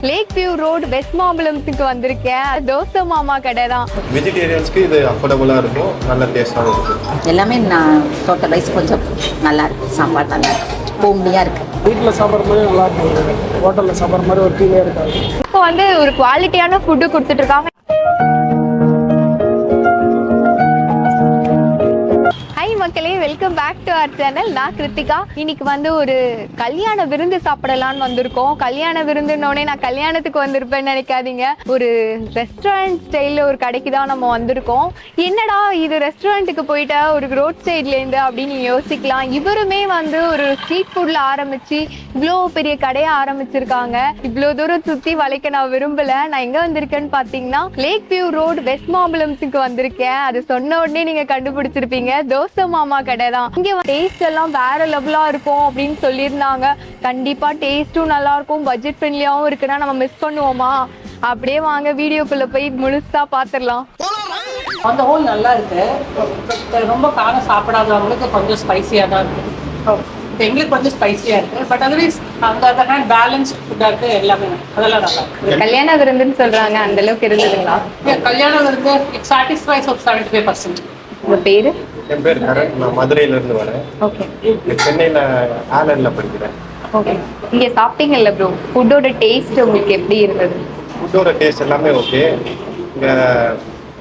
Lake view road west மாம்பலத்துக்கு வந்திருக்கேன். தோசை மாமா கடை தான். வெஜிடேரியன்ஸ்க்கு இது அஃபோர்டபுளாக இருக்கும், நல்ல டேஸ்டாகவும் இருக்கும். எல்லாமே நான் டோட்டல் வைஸ் கொஞ்சம் நல்லா இருக்கு. சாப்பாடு நல்லா இருக்கு, ஹோம்லியாக இருக்கு. வீட்டில் சாப்பிட்ற மாதிரி நல்லா இருக்கும், ஹோட்டலில் சாப்பிட்ற மாதிரி ஒரு ஃபீலே இருக்காது. இப்போ வந்து ஒரு குவாலிட்டியான ஃபுட்டு கொடுத்துட்டு இருக்காங்க. மக்களே, welcome back to our channel. நான் கிருத்திகா. இன்னைக்கு வந்து ஒரு கல்யாண விருந்து சாப்பிடலான்னு வந்திருக்கோம். கல்யாண விருந்துன்னோடனே நான் கல்யாணத்துக்கு வந்திருப்பேன்னு நினைக்காதீங்க. ஒரு ரெஸ்டாரண்ட் ஸ்டைலில் ஒரு கடைக்கு தான் நம்ம வந்திருக்கோம். என்னடா இது ரெஸ்டாரண்ட்டுக்கு போயிட்டா ஒரு ரோட் சைட்லேருந்து அப்படின்னு யோசிக்கலாம். இவருமே வந்து ஒரு ஸ்ட்ரீட் ஃபுட்டில் ஆரம்பித்து இவ்வளோ பெரிய கடையை ஆரம்பிச்சிருக்காங்க. இவ்வளோ தூரம் சுற்றி வளைக்க நான் விரும்பலை. நான் எங்கே வந்திருக்கேன்னு பார்த்தீங்கன்னா லேக் வியூ ரோடு வெஸ்ட் மாம்பலத்துக்கு வந்திருக்கேன். அது சொன்ன உடனே நீங்கள் கண்டுபிடிச்சிருப்பீங்க, தோசை மாமா கடை தான். இங்க டேஸ்ட் எல்லாம் வேற லெவலா இருக்கும் அப்படின்னு சொல்லியிருந்தாங்க. கண்டிப்பா டேஸ்டும் நல்லா இருக்கும், பட்ஜெட் ஃப்ரெண்ட்லியாவும் இருக்குன்னா நம்ம மிஸ் பண்ணுவோமா? அப்படியே வாங்க வீடியோக்குள்ள போய் முழுசா பாத்துடலாம். அந்த ஹோல் நல்லா இருக்கு. ரொம்ப காரம் சாப்பிடாதவங்களுக்கு கொஞ்சம் ஸ்பைசியா தான் இருக்கு. எங்களுக்கு கொஞ்சம் ஸ்பைசியா இருக்கு. பட் அதர்வைஸ் அந்த பேலன்ஸ்ட் ஃபுட்டா இருக்கு. எல்லாமே அதெல்லாம் நல்லா இருக்கு. கல்யாண விருந்துன்னு சொல்றாங்க, அந்த அளவுக்கு இருந்ததுங்களா? கல்யாணம் விருந்து இட் சாட்டிஸ்ஃபைஸ் ஆஃப் 75%. உங்க பேரு? என் பேர் கரண். நான் மதுரையிலேருந்து வரேன். ஓகே. சென்னையில் ஆலனில் படிக்கிறேன். ஓகே. இங்கே சாப்பிட்டீங்கல்ல ப்ரோ, ஃபுட்டோட டேஸ்ட் உங்களுக்கு எப்படி இருந்தது? ஃபுட்டோட டேஸ்ட் எல்லாமே ஓகே. இங்கே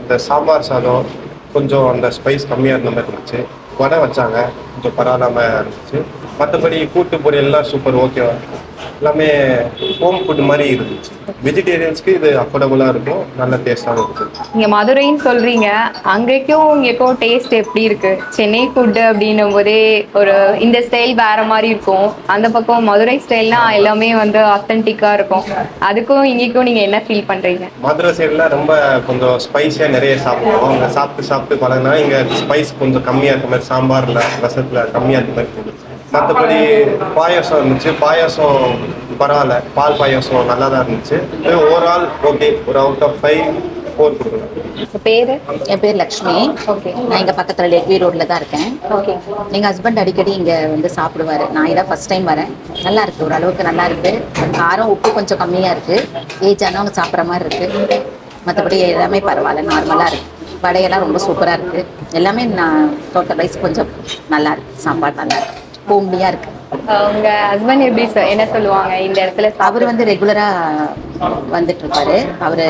இந்த சாம்பார் சாதம் கொஞ்சம் அந்த ஸ்பைஸ் கம்மியாக இருந்த மாதிரி இருந்துச்சு. வடை வச்சாங்க, கொஞ்சம் பரவாயில்லாமல் இருந்துச்சு. மற்றபடி கூட்டு பொரியல்லாம் சூப்பர், ஓகேவா எல்லாமே ஹோம் ஃபுட் மாதிரி இருந்துச்சு. வெஜிடேரியன்ஸ்க்கு இது அஃபோர்டபுளாக இருக்கும், நல்ல டேஸ்டாகவும் இருக்குது. இங்கே மதுரைன்னு சொல்கிறீங்க, அங்கேக்கும் இங்கேக்கும் டேஸ்ட் எப்படி இருக்குது? சென்னை ஃபுட்டு அப்படின்னும் போதே ஒரு இந்த ஸ்டைல் வேறு மாதிரி இருக்கும். அந்த பக்கம் மதுரை ஸ்டைல்னா எல்லாமே வந்து ஆத்தென்டிக்காக இருக்கும். அதுக்கும் இங்கேக்கும் நீங்கள் என்ன ஃபீல் பண்ணுறீங்க? மதுரை சைடில் ரொம்ப கொஞ்சம் ஸ்பைஸியாக நிறைய சாப்பிடுவோம். அங்கே சாப்பிட்டு பழகினா இங்கே ஸ்பைஸ் கொஞ்சம் கம்மியாக இருக்க மாதிரி, சாம்பாரில் ரசத்தில் கம்மியாக இருக்க மாதிரி இருந்துச்சு. மற்றபடி பாயாசம் இருந்துச்சு, பாயாசம் பரவாயில்ல, பால் பாயாசம் நல்லா தான் இருந்துச்சு. ஓவரால் ஓகே, ஒரு அவுட் ஆஃப் 5 4 கொடுக்கலாம். பேரு? என் பேர் லக்ஷ்மி. ஓகே. நான் இங்கே பக்கத்தில் லேக் வியூ ரோட்டில் தான் இருக்கேன். ஓகே. எங்கள் ஹஸ்பண்ட் அடிக்கடி இங்கே வந்து சாப்பிடுவார். நான் இதான் ஃபர்ஸ்ட் டைம் வரேன். நல்லா இருக்குது, ஓரளவுக்கு நல்லா இருக்குது. காரம் உப்பு கொஞ்சம் கம்மியாக இருக்குது. ஏஜ் ஆனவங்க சாப்பிட்ற மாதிரி இருக்குது. மற்றபடி எல்லாமே பரவாயில்ல, நார்மலாக இருக்குது. வடையெல்லாம் ரொம்ப சூப்பராக இருக்குது. எல்லாமே நான் டோட்டல் வைஸ் கொஞ்சம் நல்லா இருக்குது. சாப்பாடு நல்லா இருக்குது, ஹோம்லியாக இருக்குது. உங்க ஹஸ்பண்ட் எப்படி என்ன சொல்லுவாங்க இந்த இடத்துல? அவர் வந்து ரெகுலராக வந்துட்டு இருப்பாரு. அவர்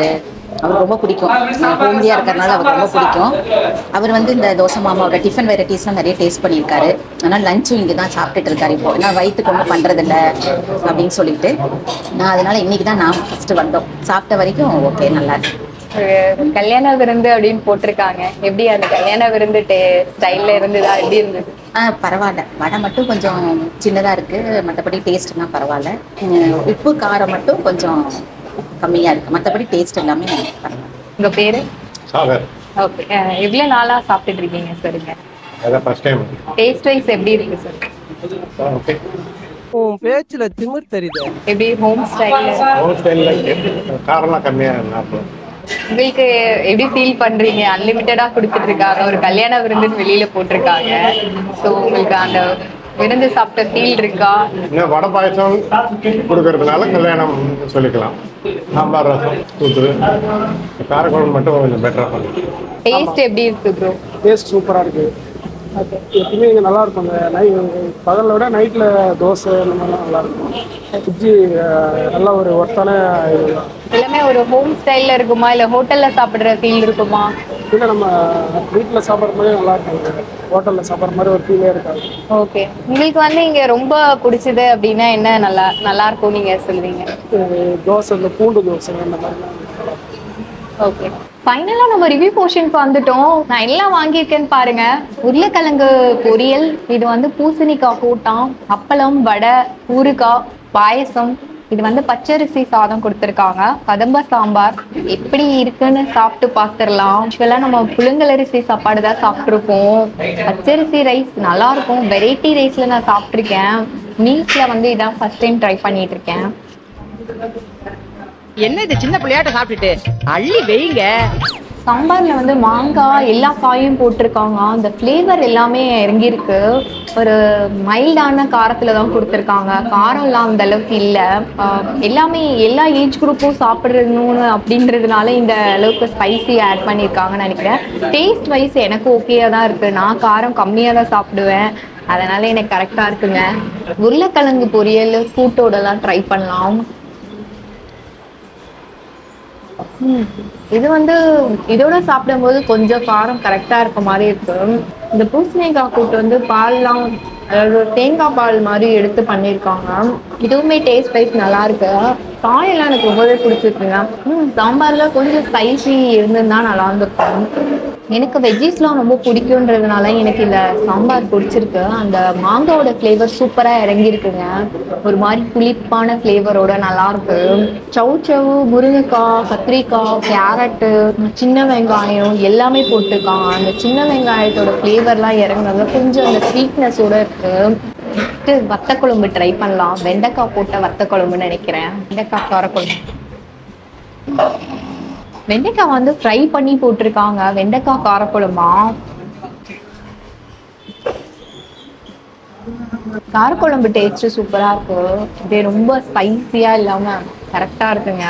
ரொம்ப பிடிக்கும், ஹோம்லியாக இருக்கிறதுனால அவருக்கு ரொம்ப பிடிக்கும். அவர் வந்து இந்த தோசை மாமாவோட டிஃபன் வெரைட்டிஸ்லாம் நிறைய டேஸ்ட் பண்ணியிருக்காரு. ஆனால் லஞ்சும் இங்கே தான் சாப்பிட்டுட்டு இருக்காரு. இப்போ ஏன்னா வயிற்றுக்கு ஒன்றும் பண்ணுறதில்ல அப்படின்னு சொல்லிட்டு நான் அதனால் இன்றைக்கி தான் நான் ஃபஸ்ட்டு வந்தோம். சாப்பிட்ட வரைக்கும் ஓகே, நல்லா இருக்கு. கல்யாண விருந்து அப்படின்னு போட்டிருக்காங்க. எப்படி அந்த கல்யாண விருந்து ஸ்டைல்ல இருந்ததா? எப்படி இருந்தது? பரவாயில்ல. வடை மட்டும் கொஞ்சம் சின்னதாக இருக்குது, மற்றபடி டேஸ்ட்லாம் பரவாயில்ல. உப்பு காரம் மட்டும் கொஞ்சம் கம்மியாக இருக்குது, மற்றபடி டேஸ்ட் எல்லாமே பரவாயில்ல. உங்கள் பேர்? சாகர். ஓகே. எவ்வளோ நாளாக சாப்பிட்டுட்டு இருக்கீங்க சாருங்க? அதான் ஃபர்ஸ்ட் டைம். டேஸ்ட் வைஸ் எப்படி இருக்கு சார்? ஓகே. பேச்சில் திமிர் தெரியுது. எப்படி ஹோம் ஸ்டைலில் காரம்லாம் கம்மியாக இருந்தால் உங்களுக்கு எப்படி ஃபீல் பண்றீங்க? அன்லிமிட்டடா கொடுத்துட்டு இருக்காங்க, ஒரு கல்யாண விருந்துன்னு வெளியில போட்டிருக்காங்க. ஸோ உங்களுக்கு அந்த விருந்து சாப்பிட்ட ஃபீல் இருக்கா? இன்னும் வடை பாயசம் கொடுக்கறதுனால கல்யாணம் சொல்லிக்கலாம். சாம்பார் ரசம் கூத்து, காரக்குழம்பு மட்டும் கொஞ்சம் பெட்டராக பண்ணும். டேஸ்ட் எப்படி இருக்கு ப்ரோ? டேஸ்ட் சூப்பராக இருக்குது. எப்பவுமே இங்கே நல்லா இருக்கும். அந்த பகலை விட நைட்டில் தோசை இந்த மாதிரிலாம் நல்லா இருக்கும். இட்லி நல்லா ஒரு ஒர்த்தான. எல்லாமே ஒரு ஹோம் ஸ்டைல்ல இருக்குமா, இல்லை ஹோட்டல்ல சாப்பிட்ற ஃபீல் இருக்குமா? இல்லை, நம்ம வீட்டில் சாப்பிட்ற மாதிரி நல்லா இருக்கும், ஹோட்டலில் சாப்பிட்ற மாதிரி ஒரு ஃபீலே இருக்காது. ஓகே. உங்களுக்கு வந்து இங்கே ரொம்ப பிடிச்சது அப்படின்னா என்ன நல்லா இருக்கும் நீங்க சொல்லுவீங்க? தோசை, இந்த பூண்டு தோசை அந்த மாதிரிலாம். ஓகே. ஃபைனலாக நம்ம ரிவ்யூ போர்ஷனுக்கு வந்துட்டோம். நான் எல்லாம் வாங்கியிருக்கேன்னு பாருங்க. உருளைக்கிழங்கு பொரியல், இது வந்து பூசணிக்காய் கூட்டான், அப்பளம், வடை, ஊறுகாய், பாயசம், இது வந்து பச்சரிசி சாதம் கொடுத்துருக்காங்க, கதம்ப சாம்பார். எப்படி இருக்குன்னு சாப்பிட்டு பார்த்துடலாம். ஆக்சுவலாக நம்ம புழுங்கலரிசி சாப்பாடு தான் சாப்பிட்ருக்கோம். பச்சரிசி ரைஸ் நல்லா இருக்கும். வெரைட்டி ரைஸ்ல நான் சாப்பிட்ருக்கேன். மீல்ஸ்ல வந்து இதான் ஃபர்ஸ்ட் டைம் ட்ரை பண்ணிட்டு இருக்கேன். என்ன இது சின்ன பிள்ளையாட்ட சாப்பிட்டுட்டு அள்ளி வெயிங்க. சாம்பார்ல வந்து மாங்காய் எல்லா காயும் போட்டிருக்காங்க. அந்த ஃப்ளேவர் எல்லாமே இறங்கியிருக்கு. ஒரு மைல்டான காரத்துல தான் கொடுத்துருக்காங்க. காரம்லாம் அந்த அளவுக்கு இல்லை. எல்லாமே எல்லா ஏஜ் குரூப்பும் சாப்பிட்றணும்னு அப்படின்றதுனால இந்த அளவுக்கு ஸ்பைசி ஆட் பண்ணியிருக்காங்கன்னு நினைக்கிறேன். டேஸ்ட் வைஸ் எனக்கு ஓகேயா தான் இருக்கு. நான் காரம் கம்மியாக தான் சாப்பிடுவேன், அதனால எனக்கு கரெக்டாக இருக்குங்க. உருளைக்கிழங்கு பொரியல் கூட்டோடலாம் ட்ரை பண்ணலாம். இது வந்து இதோட சாப்பிடும்போது கொஞ்சம் காரம் கரெக்டா இருக்க மாதிரி இருக்கு. இந்த பூசணிக்காய் கூட்டு வந்து பால்லாம், அதாவது தேங்காய் பால் மாதிரி எடுத்து பண்ணியிருக்காங்க. இதுவுமே டேஸ்ட் வைஸ் நல்லா இருக்கு. காயெல்லாம் எனக்கு ரொம்பவே பிடிச்சிருக்குங்க. சாம்பார்ல கொஞ்சம் ஸ்பைசி இருந்திருந்தா நல்லா இருந்திருக்கும். எனக்கு வெஜ்ஜீஸ்லாம் ரொம்ப பிடிக்குன்றதுனால எனக்கு இந்த சாம்பார் பிடிச்சிருக்கு. அந்த மாங்காவோட ஃப்ளேவர் சூப்பராக இறங்கியிருக்குங்க. ஒரு மாதிரி புளிப்பான ஃப்ளேவரோட நல்லா இருக்கு. சவு முருங்கைக்காய், கத்திரிக்காய், கேரட்டு, சின்ன வெங்காயம் எல்லாமே போட்டிருக்காங்க. அந்த சின்ன வெங்காயத்தோட ஃப்ளேவர்லாம் இறங்குனது கொஞ்சம் அந்த ஸ்வீட்னஸோட இருக்கு. நெக்ஸ்ட்டு வத்த குழம்பு ட்ரை பண்ணலாம். வெண்டைக்காய் போட்ட வத்த குழம்புன்னு நினைக்கிறேன். வெண்டைக்காய் காரக்குழம்பு. வெண்டைக்காய் வந்து ஃப்ரை பண்ணி போட்டிருக்காங்க. வெண்டைக்காய் காரக்குழம்பா? காரக்குழம்பு டேஸ்ட் சூப்பரா இருக்கு. இது ரொம்ப ஸ்பைசியா இல்லாம கரெக்டா இருக்குங்க.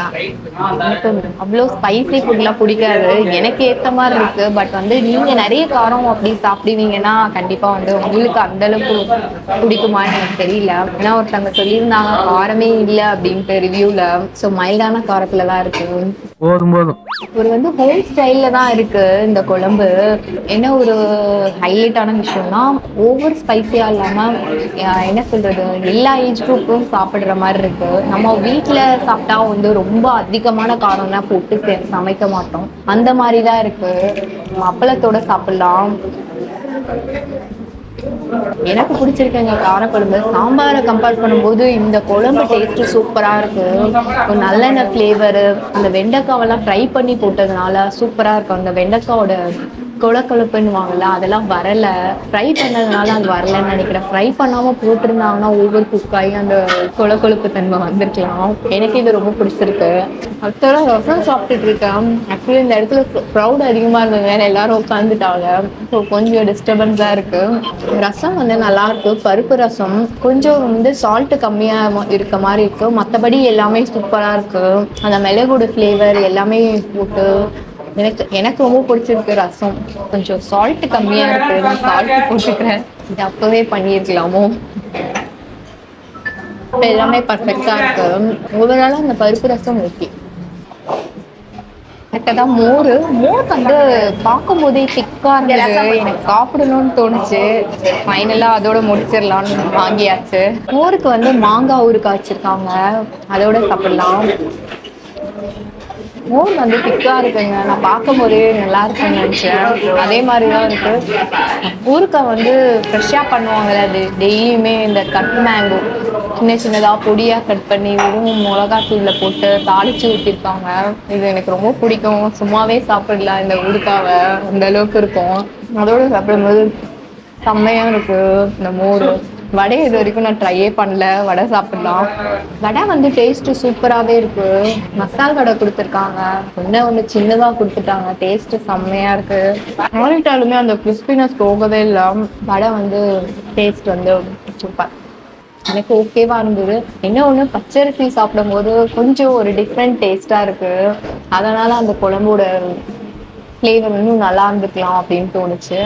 எனக்கு அவ்வளோ ஸ்பைசி ஃபுட்லாம் பிடிக்காது, எனக்கு ஏற்ற மாதிரி இருக்கு. பட் வந்து நீங்க நிறைய காரம் அப்படி சாப்பிடுவீங்கன்னா கண்டிப்பா வந்து உங்களுக்கு அந்த அளவுக்கு பிடிக்குமான்னு எனக்கு தெரியல. ஏன்னா ஒருத்தவங்க சொல்லியிருந்தாங்க காரமே இல்லை அப்படின்ட்டு ரிவ்யூல. ஸோ மைல்டான காரத்துல தான் இருக்கு. போதும் ஒரு வந்து ஹோம் ஸ்டைல்ல தான் இருக்கு இந்த குழம்பு. என்ன ஒரு ஹைலைட்டான விஷயம்னா ஓவர் ஸ்பைசியா இல்லாம என்ன சொல்றது, எல்லா ஏஜ் குரூப்பும் சாப்பிடுற மாதிரி இருக்கு. நம்ம வீட்டுல சாப்பிட்டா வந்து ரொம்ப அதிகமான காரம்லாம் போட்டு சமைக்க மாட்டோம், அந்த மாதிரி தான் இருக்கு. அப்பளத்தோட சாப்பிடலாம். எனக்கு பிடிச்சிருக்குங்க காரக்குழம்பு. சாம்பாரை கம்பேர் பண்ணும்போது இந்த குழம்பு டேஸ்ட் சூப்பரா இருக்கு. ஒரு நல்லெண்ணெய் ஃப்ளேவரு, அந்த வெண்டைக்காவெல்லாம் ஃப்ரை பண்ணி போட்டதுனால சூப்பரா இருக்கும். அந்த வெண்டைக்காவோட கொழக்கொழப்புன்னுவாங்கல்ல அதெல்லாம் வரல. ஃப்ரை பண்ணதுனால அது வரலன்னு நினைக்கிறேன். ஃப்ரை பண்ணாம போட்டிருந்தாங்கன்னா ஓவர் குக் ஆகி அந்த கொழக்கொழப்பு தன்மை வந்துருக்கலாம். எனக்கு இது ரொம்ப பிடிச்சிருக்கு. அடுத்த ரசம் சாப்பிட்டுட்டு இருக்கேன். ஆக்சுவலி இந்த இடத்துல க்ரௌட் அதிகமா இருந்ததுனால எல்லாரும் உட்காந்துட்டாங்க. ஸோ கொஞ்சம் டிஸ்டர்பன்ஸா இருக்கு. ரசம் வந்து நல்லா இருக்கு. பருப்பு ரசம் கொஞ்சம் வந்து சால்ட் கம்மியா இருக்க மாதிரி இருக்கு. மற்றபடி எல்லாமே சூப்பரா இருக்கு. அந்த மிளகோட ஃப்ளேவர் எல்லாமே போட்டு எனக்கு ரொம்ப பிடிச்சிருக்கு. ரசம் கொஞ்சம் சால்ட் கம்மியா இருக்கு. நான் சால்ட் போட்டுக்கிறேன். இது அப்பவே பண்ணியிருக்கலாமோ. எல்லாமே பர்ஃபெக்டா இருக்கு. ஓவராலா அந்த பருப்பு ரசம் ஓகே. கரெக்டாக மோர் வந்து பார்க்கும்போதே திக்கா இருந்தது. எனக்கு சாப்பிடணும்னு தோணுச்சு. ஃபைனலாக அதோட முடிச்சிடலான்னு வாங்கியாச்சு. மோருக்கு வந்து மாங்காய் ஊறுகாய் வச்சிருக்காங்க, அதோட சாப்பிடலாம். மோர் வந்து திக்கா இருக்குங்க. நான் பார்க்கும் போதே நல்லா இருக்குன்னு நினைச்சேன். அதே மாதிரி தான் இருக்கு. ஊறுகாய் வந்து ஃப்ரெஷ்ஷாக பண்ணுவாங்கல்ல, அது டெய்லியுமே இந்த கட் மேங்கோ சின்ன சின்னதாக பொடியாக கட் பண்ணி வெறும் மிளகாத்தூளில் போட்டு தாளிச்சு ஊற்றிருக்காங்க. இது எனக்கு ரொம்ப பிடிக்கும். சும்மாவே சாப்பிடலாம் இந்த ஊறுகாவை, அந்த அளவுக்கு இருக்கும். அதோடு சாப்பிடும்போது செம்மையாக இருக்கு. இந்த மோர் வடை இது வரைக்கும் நான் ட்ரையே பண்ணல. வடை சாப்பிடலாம். வடை வந்து டேஸ்ட்டு சூப்பராகவே இருக்கு. மசால் வடை கொடுத்துருக்காங்க. ஒன்று சின்னதாக கொடுத்துட்டாங்க. டேஸ்ட்டு செம்மையாக இருக்கு. ஆல்ட்டாலுமே அந்த கிறிஸ்பினஸ் போகவே இல்லை. வடை வந்து டேஸ்ட் வந்து சூப்பர். எனக்கு ஓகேவா இருந்தது. என்ன ஒன்று பச்சரிசி சாப்பிடும்போது கொஞ்சம் ஒரு டிஃப்ரெண்ட் டேஸ்ட்டாக இருக்கு. அதனால அந்த குழம்போட ஃப்ளேவர் இன்னும் நல்லா இருந்துக்கலாம் அப்படின்னு தோணுச்சு.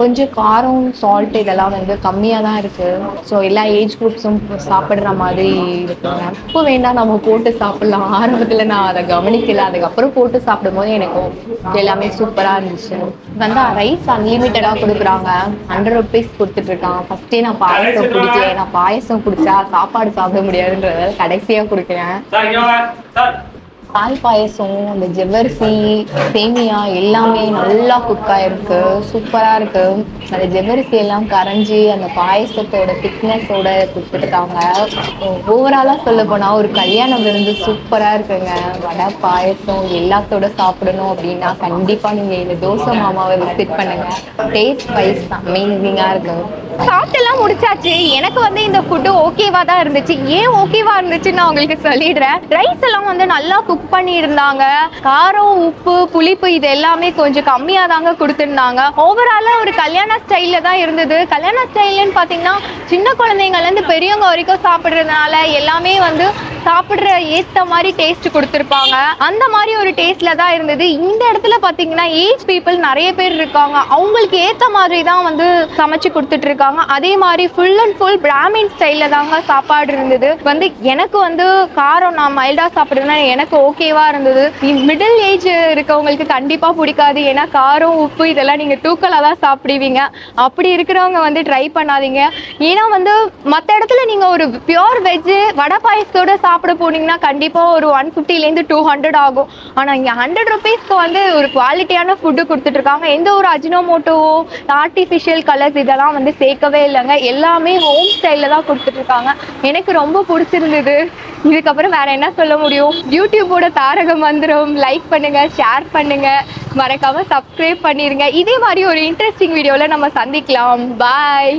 கொஞ்சம் காரம் சால்ட் இதெல்லாம் வந்து கம்மியாக தான் இருக்குது. ஸோ எல்லா ஏஜ் குரூப்ஸும் சாப்பிட்ற மாதிரி இருக்குங்க. இப்போ வேண்டாம் நம்ம போட்டு சாப்பிட்லாம். ஆரம்பத்தில் நான் அதை கவனிக்கல, அதுக்கப்புறம் போட்டு சாப்பிடும்போது எனக்கு எல்லாமே சூப்பராக இருந்துச்சு. வந்து ரைஸ் அன்லிமிட்டடாக கொடுக்குறாங்க. 100 rupees கொடுத்துட்ருக்காங்க. ஃபஸ்ட்டே நான் பாயசம் குடிக்கல. நான் பாயசம் குடித்தா சாப்பாடு சாப்பிட முடியாதுன்றதால கடைசியாக குடிக்கிறேன். பால் பாயசம், அந்த ஜவ்வரிசி, சேமியா எல்லாமே நல்லா குக்காக இருக்கு. சூப்பராக இருக்கு. அந்த ஜவ்வரிசி எல்லாம் கரைஞ்சி அந்த பாயசத்தோட திக்னஸோட கொடுத்துருக்காங்க. ஓவராலாக சொல்ல போனால் ஒரு கல்யாண விருந்து சூப்பராக இருக்குங்க. வடை பாயசம் எல்லாத்தோட சாப்பிடணும் அப்படின்னா கண்டிப்பாக நீங்கள் இந்த தோசை மாமாவை விசிட் பண்ணுங்க. டேஸ்ட் வைஸ் அமேசிங்காக இருக்கு. சாப்பிட்டெல்லாம் முடிச்சாச்சு. எனக்கு வந்து இந்த ஃபுட்டு ஓகேவா தான் இருந்துச்சு. ஏன் ஓகேவா இருந்துச்சுன்னு நான் உங்களுக்கு சொல்லிடுறேன். ரைஸ் எல்லாம் வந்து நல்லா குக் குக் பண்ணியிருந்தாங்க. காரம், உப்பு, புளிப்பு இது எல்லாமே கொஞ்சம் கம்மியா தாங்க கொடுத்துருந்தாங்க. ஓவராலா ஒரு கல்யாண ஸ்டைல்ல தான் இருந்தது. கல்யாண ஸ்டைல்னு பாத்தீங்கன்னா சின்ன குழந்தைங்கள்ல இருந்து பெரியவங்க வரைக்கும் சாப்பிடுறதுனால எல்லாமே வந்து சாப்பிடுற ஏத்த மாதிரி டேஸ்ட் கொடுத்துருப்பாங்க. அந்த மாதிரி ஒரு டேஸ்ட்ல தான் இருந்தது. இந்த இடத்துல பாத்தீங்கன்னா ஏஜ் பீப்புள் நிறைய பேர் இருக்காங்க. அவங்களுக்கு ஏத்த மாதிரி தான் வந்து சமைச்சு கொடுத்துட்டு இருக்காங்க. அதே மாதிரி ஃபுல் அண்ட் ஃபுல் பிராமின் ஸ்டைல்ல தாங்க சாப்பாடு இருந்தது. வந்து எனக்கு வந்து காரம் நான் மைல்டா சாப்பிடுறதுனா எனக்கு ஓகேவா இருந்தது. மிடில் ஏஜ் இருக்கவங்களுக்கு கண்டிப்பா பிடிக்காது. ஏன்னா காரம், உப்பு இதெல்லாம் நீங்க தூக்கலா தான் சாப்பிடுவீங்க. அப்படி இருக்கிறவங்க வந்து ட்ரை பண்ணாதீங்க. ஏன்னா வந்து மற்ற இடத்துல நீங்க ஒரு பியோர் வெஜ் வடை பாயசத்தோட சாப்பிட போனீங்கன்னா கண்டிப்பா ஒரு 150 to 200 ஆகும். ஆனா இங்க 100 rupeesக்கு வந்து ஒரு குவாலிட்டியான ஃபுட்டு கொடுத்துட்டு இருக்காங்க. எந்த ஒரு அஜினோமோட்டோவோ ஆர்டிஃபிஷியல் கலர்ஸ் இதெல்லாம் வந்து சேர்க்கவே இல்லைங்க. எல்லாமே ஹோம் ஸ்டைல்ல தான் கொடுத்துட்டு இருக்காங்க. எனக்கு ரொம்ப பிடிச்சிருந்தது. இதுக்கப்புறம் வேற என்ன சொல்ல முடியும்? யூடியூபோட தாரக மந்திரம் லைக் பண்ணுங்க, ஷேர் பண்ணுங்க, மறக்காம சப்ஸ்கிரைப் பண்ணிருங்க. இதே மாதிரி ஒரு இன்ட்ரெஸ்டிங் வீடியோல நம்ம சந்திக்கலாம். பாய்.